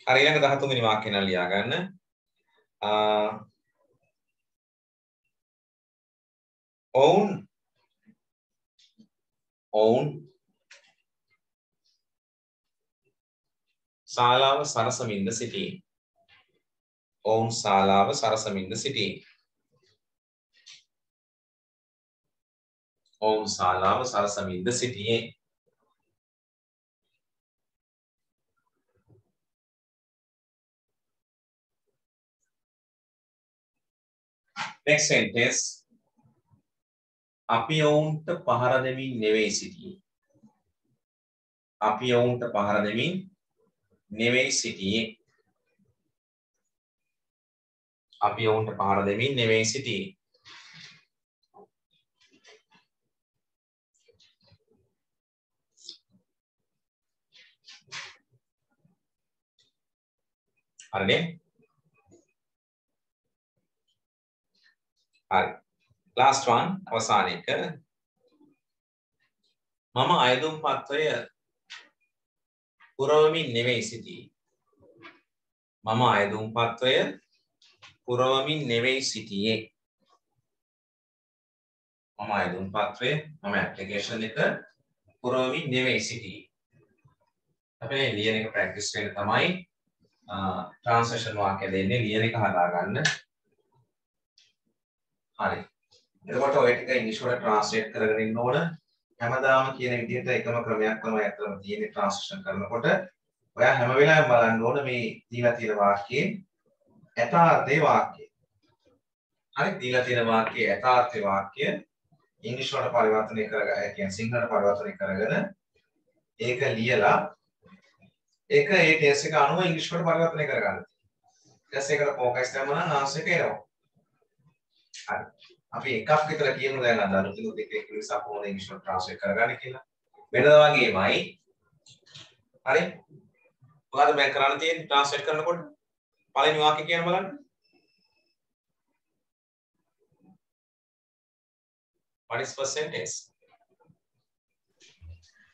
හරි ඊළඟ 13 වෙනි වාක්‍යය නම් ලියා ගන්න. ඔවුන් ශාලාව සරසමින්ද සිටී. ඔවුන් ශාලාව සරසමින්ද සිටී. ඔවුන් ශාලාව සරසමින්ද සිටියේ. Next sentence. අපි ඔවුන්ට පහර දෙමින් නෙවෙයි සිටියේ. අපි ඔවුන්ට පහර දෙමින් නෙවෙයි සිටියේ. අපි ඔවුන්ට පහර දෙමින් නෙවෙයි සිටියේ. හරිනේ? හරි. Last one අවසාන එක. මම අයදුම් පත්‍රය පුරවමින් නෙවෙයි සිටියේ. මම අයදුම් පත්‍රය පුරවමින් නෙවෙයි සිටියේ. මම අයදුම් පත්‍රය මම ඇප්ලිකේෂන් එක පුරවමින් නෙවෙයි සිටියේ. අපේ ලියන එක ප්‍රැක්ටිස් වෙන්න තමයි ට්‍රාන්ස්ලේෂන් වාක්‍ය දෙන්නේ ලියන එක හදාගන්න. හරි. එතකොට ඔය ටික ඉංග්‍රීසි වලට ට්‍රාන්ස්ලේට් කරගෙන ඉන්න ඕන. හැමදාම කියන විදිහට එකම ක්‍රමයක් තමයි අතලම තියෙන්නේ ට්‍රාන්ස්ලේෂන් කරනකොට. ඔයා හැම වෙලාවෙම බලන්න ඕන මේ දීලා තියෙන වාක්‍යයේ යථාර්ථයේ වාක්‍යය. හරි දීලා තියෙන වාක්‍යයේ යථාර්ථයේ වාක්‍ය ඉංග්‍රීසි වලට පරිවර්තනය කරගෙන කියන්නේ සිංහලට පරිවර්තනය කරගෙන ඒක ලියලා ඒක ඒ ටෙස්ට් එක අනුව ඉංග්‍රීසි වලට පරිවර්තනය කරගන්න. ඊට පස්සේ ඒකට ફોකස් කරනවා නම් ආන්සර් එක එනවා. හරි. අපි එකක් විතර කියමු දැන් අද අලුතින් දෙක එක නිසා කොහොමද ඉංග්‍රීසි වලට ට්‍රාන්ස්ලේට් කරගන්නේ කියලා. වෙනදා වගේමයි. හරි. මොකද මම කරන්න තියෙන්නේ ට්‍රාන්ස්ලේට් කරනකොට පළවෙනි වාක්‍යය කියන බලන්න. What is first sentence?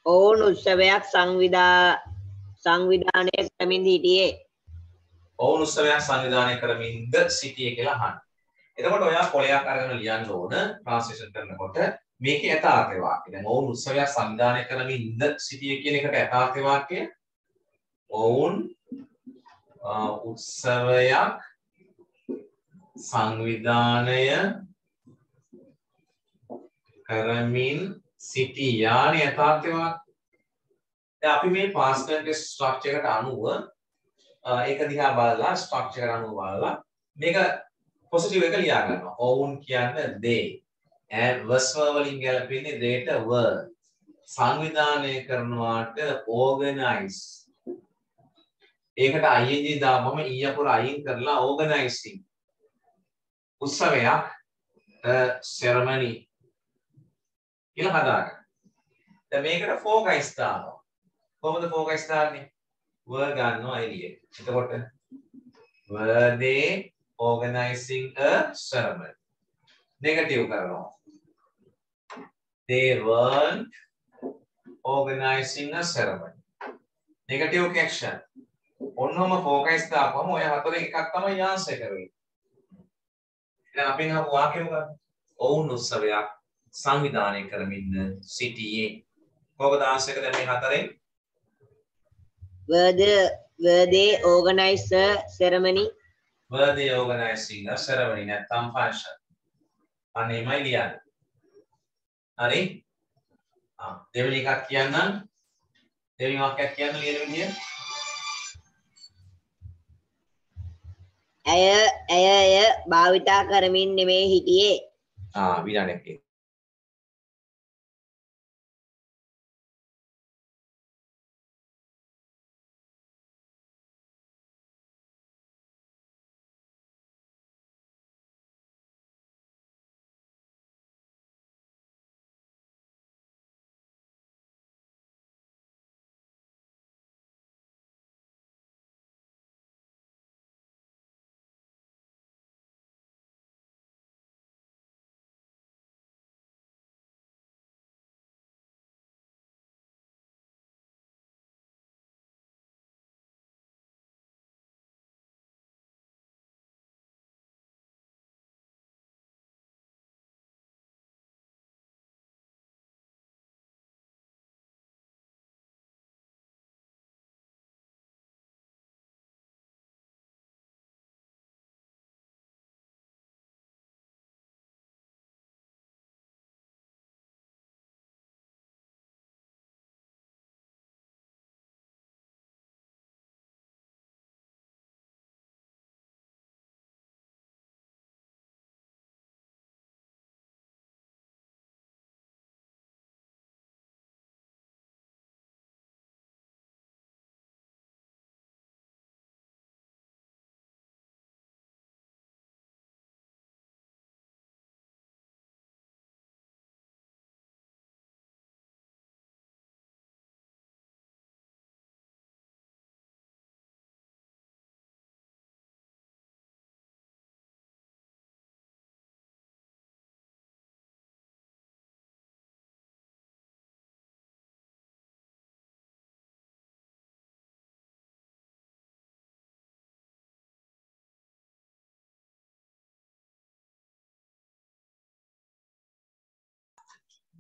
ඔවුන් උත්සවයක් සංවිධානය කරමින් සිටියේ. ඔවුන් උත්සවයක් සංවිධානය කරමින්ද සිටියේ කියලා අහන්න. එතකොට ඔයා කොලයක් අරගෙන ලියන්න ඕන ට්‍රාන්ස්ලේෂන් කරනකොට මේකේ යථාර්ථ වාක්‍ය. දැන් ඔවුන් උත්සවයක් සංවිධානය කරමින්ද සිටියේ කියන එකට යථාර්ථ වාක්‍ය. ඔවුන් උත්සවයක් සංවිධානය කරමින් සිටියානේ යථාර්ථ වාක්‍ය. දැන් අපි මේ past continuous structure එකට අනුව ඒක දිහා බලලා structure එකට අනුව බලලා මේක positive එක ලියා ගන්නවා. ඔවුන් කියන්නේ they. and was වලින් ගැලපෙන්නේ theyට were. සංවිධානය කරනවාට organize. ඒකට ing දාපම ඊයපුර අයින් කරලා organizing. උත්සවයක් ceremony කියලා හදාගන්න. දැන් මේකට focus දානවා. කොහොමද focus දාන්නේ? were ගන්නවා එළියට. එතකොට were they organizing a ceremony? Negative කරනවා. They weren't organizing a ceremony. Negative action. ඔන්නම focus දාපම ඔය හතරේ එකක් තමයි answer එක වෙන්නේ. දැන් අපි නම් වාක්‍ය මොකක්ද? ඔවුන් උත්සවයක් සංවිධානය කරමින් සිටියේ. කොහොමද answer එක දැන් මේ හතරෙන්? Were they organize a ceremony? Were they organizing a ceremony? නැත්නම් function. අනේමයි ලියන්නේ. හරි? දෙවෙනි එකක් කියන්නම්. දෙවෙනි වාක්‍යයක් කියන්න ලියන විදිය. ඇය භාවිතා කරමින් නෙමෙයි හිටියේ. විනාඩියක්.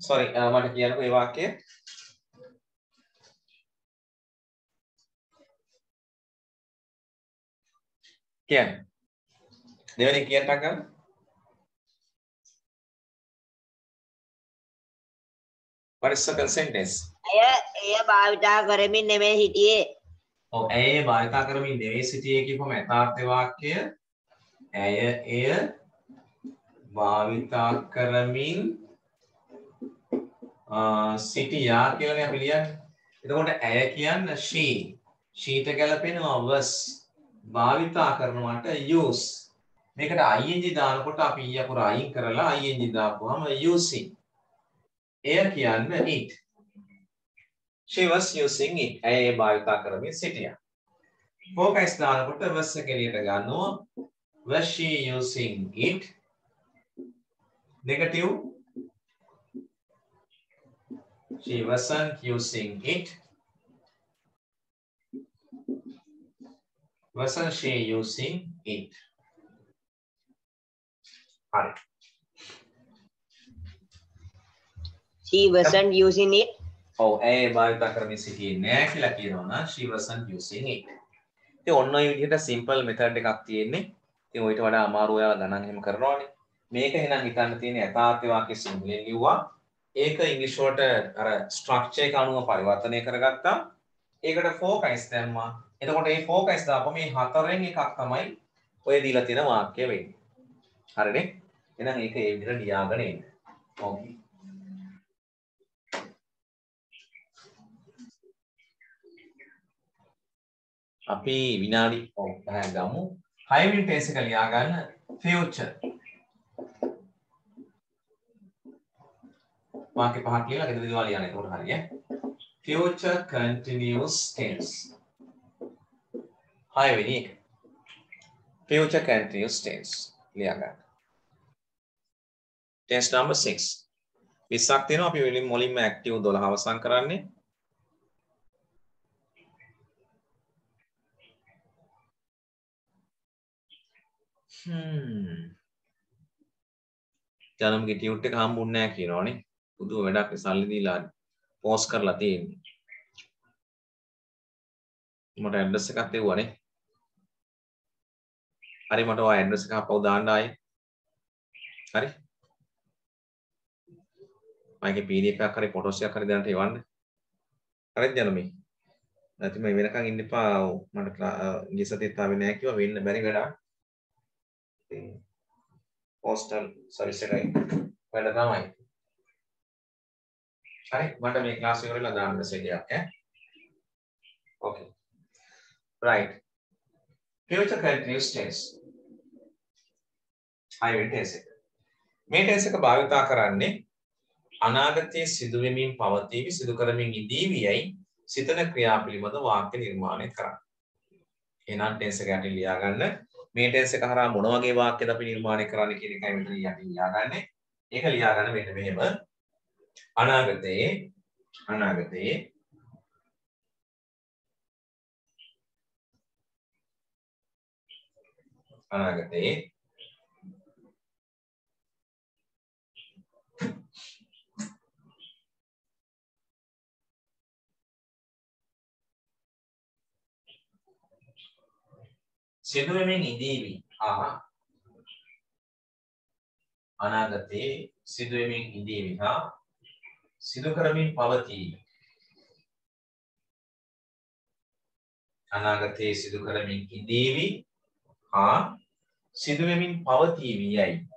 sorry මට කියන්නකෝ මේ වාක්‍යය. කියන්න. දෙවෙනි කියන්නට ගන්න. What is second sentence? එය භාවිතා කරමින් නෙමෙයි හිටියේ. ඔව් ඇය භාවිතා කරමින් නෙවෙයි සිටියේ කියපම යථාර්ථ වාක්‍ය. ඇය භාවිතා කරමින් සිටියා කියලානේ අපි ලියන්නේ. එතකොට ඇය කියන්නේ she. sheට ගැලපෙනවා was. භාවිතා කරනවට use. මේකට ing දානකොට අපි ඊ අකුර අයින් කරලා ing දාපුවාම using. එය කියන්නේ it. She was using it. ඇය භාවිතා කරමින් සිටියා. focus දානකොට was එක එළියට ගන්නවා. Was she using it? Negative. She wasn't using it. Wasn't she using it? Hi. She wasn't using it. Oh, ඇය භාවිතා කරමින් සිටියේ නෑ කියලා කියනවා නම් she wasn't using it. ඉතින් ඔන්න ඔය විදිහට simple method එකක් තියෙන්නේ. ඉතින් ඔයිට වඩා අමාරු ඔයාලා ගණන් එහෙම කරනවානේ. මේක එහෙනම් හිතන්න තියෙන යථාර්ථ වාක්‍ය සිංහලෙන් ලිව්වා. ඒක ඉංග්‍රීසි වලට අර ස්ට්‍රක්චර් එක අනුව පරිවර්තනය කරගත්තා. ඒකට focus දැම්මා. එතකොට මේ focus දාපුවම මේ හතරෙන් එකක් තමයි ඔය දීලා තියෙන වාක්‍ය වෙන්නේ. හරිනේ? එහෙනම් ඒක ඒ විදිහට ලියාගෙන එන්න. ඕකේ. අපි විනාඩි 5ක් ගමු. 6 වෙනි ටෙන්ස් එක ලියා ගන්න future. වාක්‍ය පහක් ලියලා ගෙදර දිනවා ලියන්න. ඒක හරිය. Future continuous tense. 6 වෙනි එක. Future continuous tense ලියා ගන්න. Tense number 6. 20ක් තියෙනවා අපි මුලින්ම active 12 අවසන් කරන්නේ. ජනම්ගේ ටියුට් එක හම්බුන්නේ නැහැ කියනවනේ. පුදුම වැඩක් සල්ලි දීලා පෝස්ට් කරලා තියෙන්නේ. මට ඇඩ්‍රස් එකක් දෙවුවානේ. හරි මට ඔය ඇඩ්‍රස් එක අපව දාන්න ආයේ. හරි. මගේ PDF එකක් හරි ෆොටෝස් එකක් හරි දැනට එවන්න. හරිද ජනමේ? නැත්නම් මේ වෙනකන් ඉන්න එපා. මට ගිය සතියේත් ආවේ නැහැ කිව්වා වෙන්න බැරි වැඩක්. postal service එකයි වැඩ තමයි. හරි මට මේ ක්ලාස් එක ඉවරලා දාන්න මෙසේජ් එකක් ඈ. Okay. Right. Future continuous tense. I will tense එක. මේ tense එක භාවිතා කරන්නේ අනාගතයේ සිදු වෙමින් පවතිවි සිදු කරමින් ඉදීවියයි සිතන ක්‍රියා පිළිබඳ වාක්‍ය නිර්මාණය කරන්න. එහෙනම් tense එක යටින් ලියා ගන්න. මේ ටෙන්ස් එක හරහා මොන වගේ වාක්‍යද අපි නිර්මාණය කරන්න කියන එකයි මෙතන යටින් ලියාගන්නේ. ඒක ලියාගන්න මෙන්න මෙහෙම. අනාගතයේ සිදුවෙමින් ඉදීවි. අනාගතයේ සිදුවෙමින් ඉදීවි හා සිදු කරමින් පවතීවි. අනාගතයේ සිදු කරමින් ඉදීවි හා සිදුවෙමින් පවතීවි යයි.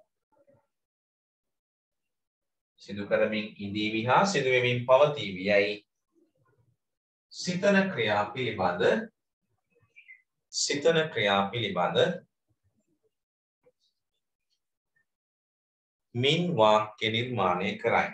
සිදු කරමින් ඉදීවි හා සිදුවෙමින් පවතීවි යයි. සිතන ක්‍රියා පිළිබඳ මින් වාක්‍ය නිර්මාණය කරයි.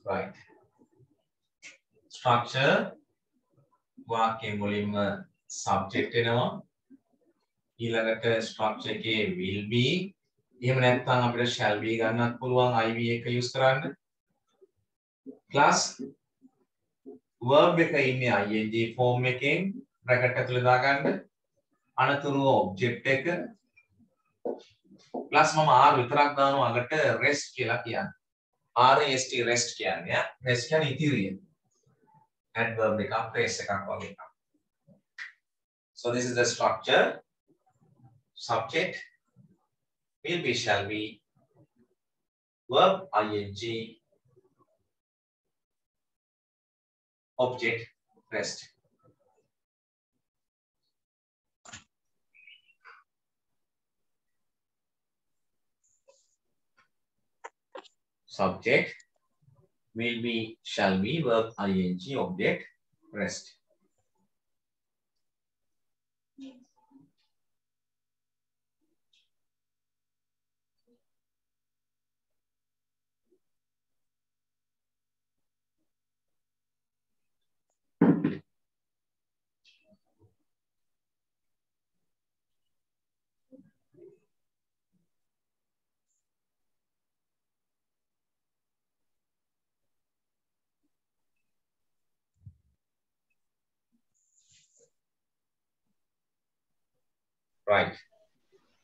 Right. Structure වාක්‍ය මුලින්ම subject එනවා ඊළඟට structure එකේ will be එහෙම නැත්නම් අපිට shall be ගන්නත් පුළුවන් iv එක use කරන්න. plus verb එක ඉන්නේ ing form එකෙන් bracket ඇතුලේ දාගන්න. අනතුරුව object එක plus මම r විතරක් දානවා අගට rest කියලා කියන්නේ. rest rest කියන්නේ rest කියන්නේ ඉතිරිය. adverb එකක් phrase එකක් වගේ එකක්. So this is the structure. Subject will be, shall be, verb ing, object rest. Subject will be, shall be, verb ing, object rest. Right.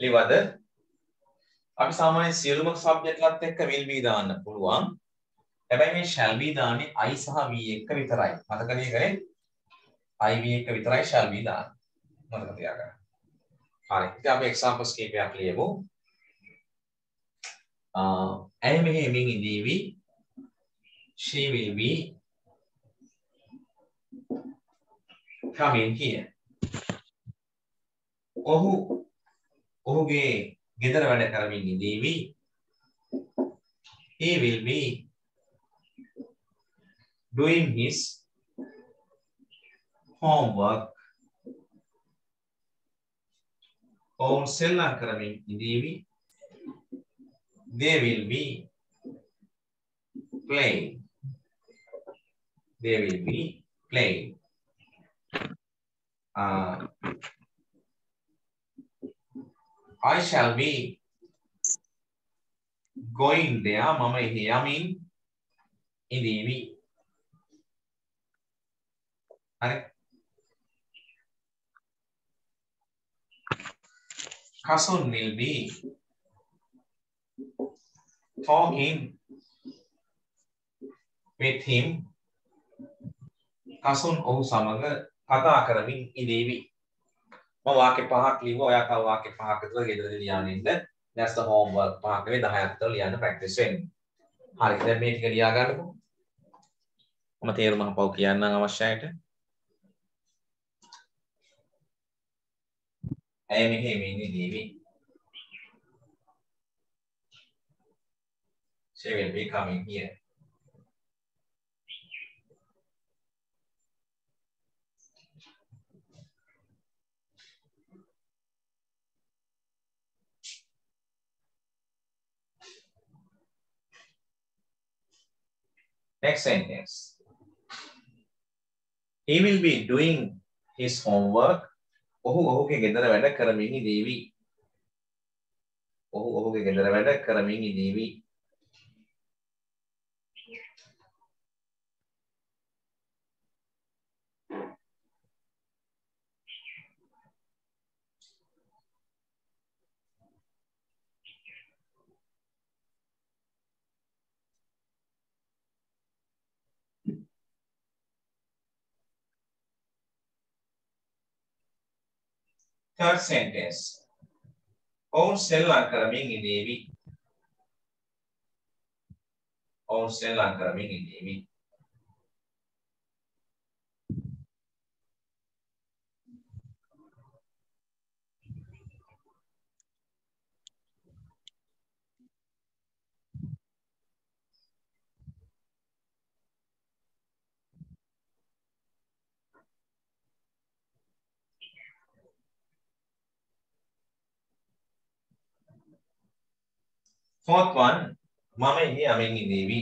ලිවද අපි සාමාන්‍යයෙන් සියලුම සබ්ජෙක්ට් ලත් එක්ක will be දාන්න පුළුවන්. හැබැයි මේ shall be දාන්නේ I සහ V එක විතරයි. මතකද ඒකනේ? I V එක විතරයි shall be දාන්නේ. මතක තියාගන්න. හරි. ඉතින් අපි examples කීපයක් ලියමු. ඇය මෙහි එමින් ඉඳීවි. She will be coming here. ඔහුගේ ගෙදර වැඩ කරමින් ඉඳීවි. He will be doing his homework. ඔවුන් සෙල්ලම් කරමින් ඉඳීවි. They will be playing. They will be playing. I shall be going there. Mama යමින් ඉඳීවි. හරි. Kasun will be talking with him. Kasun ඔහු සමග කතා කරමින් ඉඳීවි. මම වාක්‍ය පහක් ලිව්වා. ඔයා තව වාක්‍ය පහක් විතර ගෙදරදී ලියන්න ඉන්න. That's the homework. පහක් නෙවෙයි 10ක් විතර ලියන්න practice වෙන්න. හරි. දැන් මේ ටික ලියා ගන්නකො. මම තේරුම අහපව කියන්නම් අවශ්‍යයට. ඇය මෙහි ඉඳීවි. She will be coming here. Next sentence. He will be doing his homework. ඔහුගේ ගෙදර වැඩ කරමින් ඉඳීවි. ඔහුගේ ගෙදර වැඩ කරමින් ඉඳීවි. Third sentence. ඔවුන් සෙල්ලම් කරමින් ඉඳීවි. ඔවුන් සෙල්ලම් කරමින් ඉඳීවි. Fourth one, mama ini yamiන් ඉඳීවි.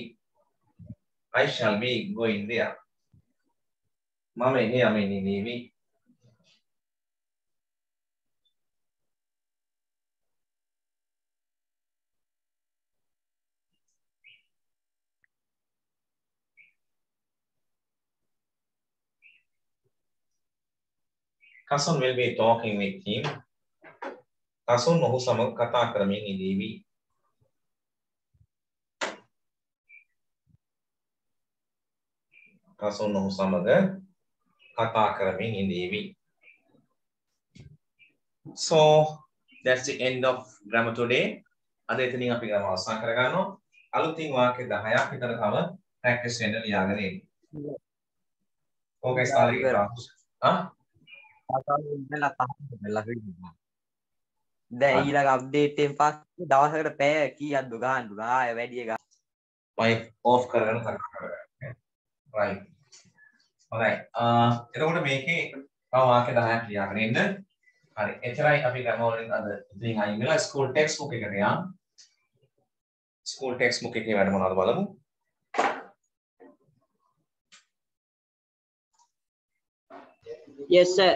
I shall be going there. මම එහි යමින් ඉඳීවි. Kasun will be talking with him. Kasun ඔහු සමග කතා කරමින් ඉඳීවි. Kasun ඔහු සමග කතා කරමින් ඉඳීවි. So that's the end of grammar today. අද එතනින් අපි ග්‍රාමර් අවසන් කරගන්නවා. අලුතින් වාක්‍ය 10ක් විතර තව ප්‍රැක්ටිස් වෙන්න ලියාගෙන එන්න. ඕකේ ස්ථාලික දැන් ඊළඟ අප්ඩේට් එකෙන් පස්සේ දවසකට පැය කීයක්ද ගහන්න ආය වැඩි එක mic off කරගෙන කරගන්න. right. alright. එතකොට මේකේ තව වාක්‍ය 10ක් ලියාගෙන එන්න. හරි. එතරම් අපි ග්‍රාමර් වලින් අද ඉතින් අයින් වෙලා ස්කූල් ටෙක්ස්ට් බුක් එකට යන්න. ස්කූල් ටෙක්ස්ට් බුක් එකේ වැඩ මොනවද බලමු. Yes sir.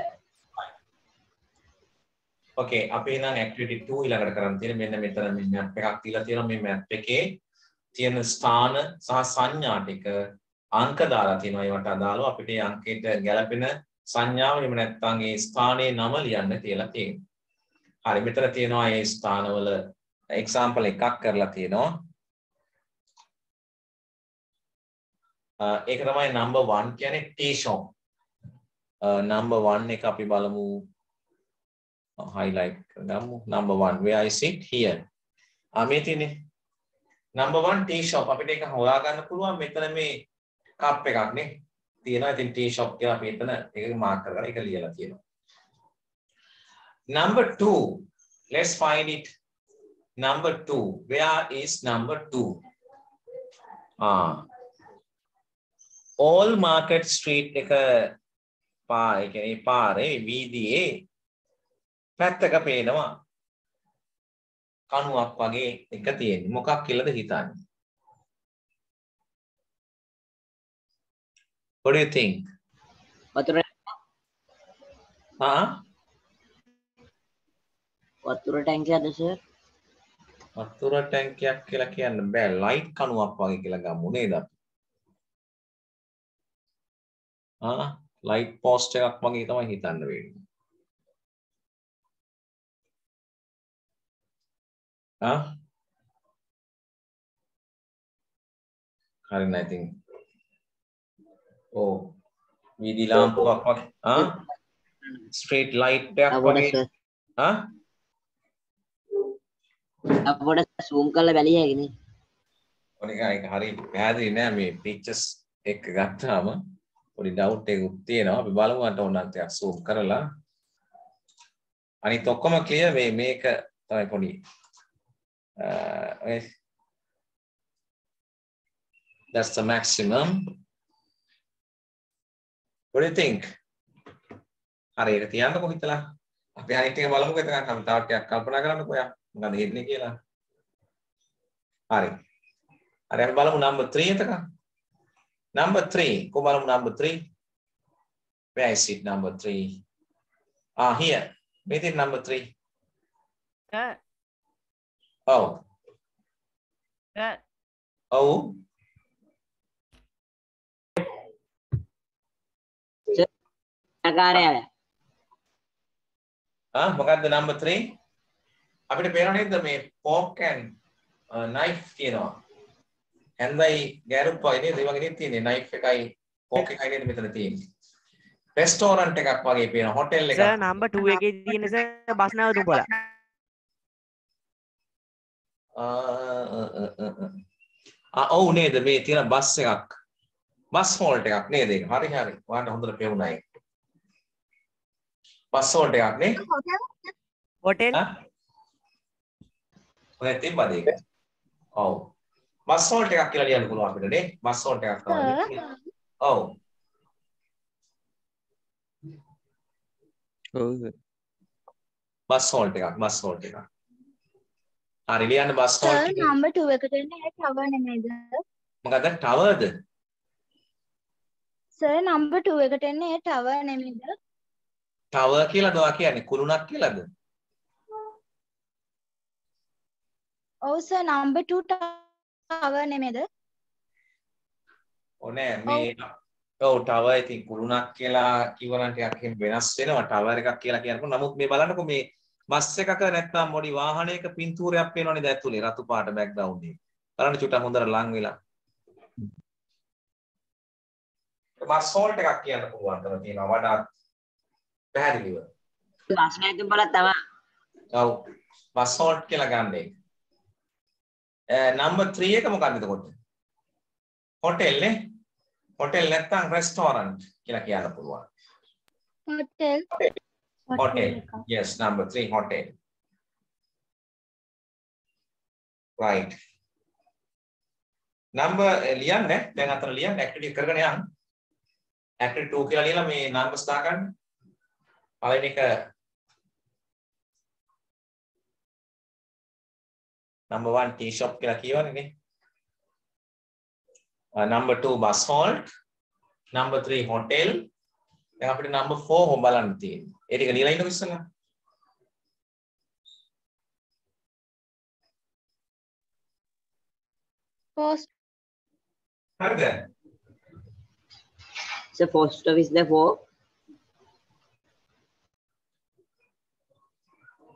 Okay, අපි එහෙනම් activity 2 ඊළඟට කරන්න තියෙන මෙන්න මෙතන මේ map එකක් තියලා තියෙනවා. මේ map එකේ තියෙන ස්ථාන සහ සංඥා ටික අංක දාලා තියෙනවා. ඒවට අදාළව අපිට මේ අංකයට ගැලපෙන සංඥාව එහෙම නැත්නම් ඒ ස්ථානයේ නම ලියන්න කියලා තියෙනවා. හරි, මෙතන තියෙනවා මේ ස්ථානවල example එකක් කරලා තියෙනවා. ඒක තමයි number 1 කියන්නේ tea shop. number 1 එක අපි බලමු. highlight කරගමු. number 1 where I sit here. මේ තියෙන්නේ number 1 tea shop. අපිට ඒක හොයා ගන්න පුළුවන්. මෙතන මේ කප් එකක් නේ තියෙනවා. ඉතින් tea shop කියලා අපි එතන ඒක මාක් කරලා ඒක ලියලා තියෙනවා. number 2 let's find it. number 2 where is number 2? all market street එක ඒ කියන්නේ පාරේ වීදියේ පැත්තක පේනවා කණුවක් වගේ එක තියෙන්නේ. මොකක් කියලාද හිතන්නේ? What do you think? වතුර ටැංකියක්ද sir? වතුර ටැංකියක් කියලා කියන්න බෑ. ලයිට් කණුවක් වගේ කියලා ගමු නේද අපි? ලයිට් පෝස්ට් එකක් වගේ තමයි හිතන්න වෙන්නේ. හරි නෑ ඉතින්. වීදි ලාම්පුවක් වගේ ස්ට්‍රීට් ලයිට් එකක් වගේ අපොට zoom කරලා බැලිය හැකිනේ. ඔනික ඒක හරි පැහැදිලි නෑ මේ පික්චර්ස් එක ගත්තාම පොඩි ඩවුට් එකක් තියෙනවා. අපි බලමු අට ඕනනම් ටිකක් zoom කරලා. අනිත් ඔක්කොම ක්ලියර් මේක තමයි පොඩි that's the maximum. What do you think? හරි ඒක තියන්නකො හිතලා. අපි අනිත් එක බලමුකෝ එතන අපි තව ටිකක් කල්පනා කරන්නකෝ යා. මොකද හෙන්නේ කියලා. හරි. හරි අපි බලමු number 3 එතක. number 3. කො බලමු number 3. Where is it number 3? Here. Where is number 3? Oh. Oh. ආකාරය. මොකක්ද number 3? අපිට පේනව නේද මේ fork and knife තියෙනවා. හැන්දයි ගෑරුප් වගේ නේද? ඒ වගේ නේද තියෙන්නේ. knife එකයි fork එකයි නේද මෙතන තියෙන්නේ. restaurant එකක් වගේ පේනවා. hotel එකක්. sir number 2 එකේ තියෙන sir බස් නැවතුම් පොළ. ඔව් නේද මේ තියෙන බස් එකක්. බස් හෝල්ට් එකක් නේද ඒක? හරි හරි. ඔයාලට හොඳට පේුණා ඒක. බස් හෝල්ට් එකක් නේ? hotel ඔය තිබ්බද ඒක? ඔව්. බස් හෝල්ට් එකක් කියලා ලියන්න පුළුවන් අපිට නේ? බස් හෝල්ට් එකක් තමයි. ඔව්. බස් හෝල්ට් එකක් හරි ලියන්න බස් හෝල්ට් එක. number 2 එකට එන්නේ tower නෙමෙයිද? මොකද ටවර්ද? sir number 2 එකට එන්නේ tower නෙමෙයිද? ටවර් කියලාද ඔයා කියන්නේ කුළුණක් කියලාද? ඔව් sir number 2 tower නෙමෙයිද? නෑ මේ ඔව් ටවර් ඉතින් කුළුණක් කියලා කිව්වනම් ටිකක් එහෙම වෙනස් වෙනවා ටවර් එකක් කියලා කියනකොට නමුත් මේ බලන්නකො මේ බස් එකක නැත්නම් මොඩි වාහනයක පින්තූරයක් පේනවනේ දැන් ඇතුලේ රතු පාට බෑග්ග්‍රවුන්ඩ් එක. බලන්න චුට්ටක් හොඳට ලං වෙලා. බස් හෝල්ට් එකක් කියන්න පුළුවන්කම තියෙනවා වඩා පැහැදිලිව. ප්‍රශ්නයක් බලලා තමයි. ඔව් බස් හෝල්ට් කියලා ගන්න එක. නම්බර් 3 එක මොකක්ද එතකොට? හොටෙල් නේ. හොටෙල් නැත්නම් රෙස්ටෝරන්ට් කියලා කියන්න පුළුවන්. hotel Hotel. Yes, number 3 hotel. Right. Number ලියන්න දැන් අතන ලියන්න activity කරගෙන යන්න. activity 2 කියලා ලියලා මේ numbers දාගන්න. පළවෙනි එක number 1 tea shop කියලා කියවනේ නේ. Number 2 bus halt. Number 3 hotel. දැන් අපිට number 4 හොම බලන්න තියෙන්නේ. ඒ ටික ලියලා ඉන්නකො ඉස්සෙල්ලා. post හරිද? So post office the 4.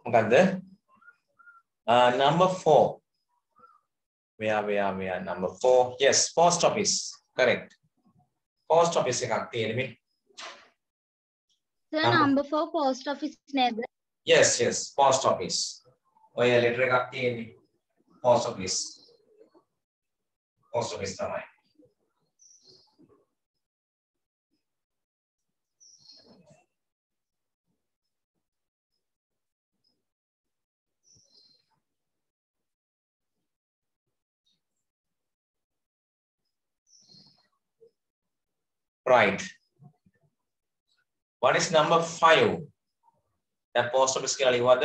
මොකද්ද? Number 4. Where number 4. Yes, post office. Correct. Post office එකක් තියෙන්නේ මේ. sir number 4 post office නේද? Yes, post office. ඔය letter එකක් තියෙන්නේ. Post office. Post office තමයි. Right. What is number 5? The post office කියලා ලිව්වද?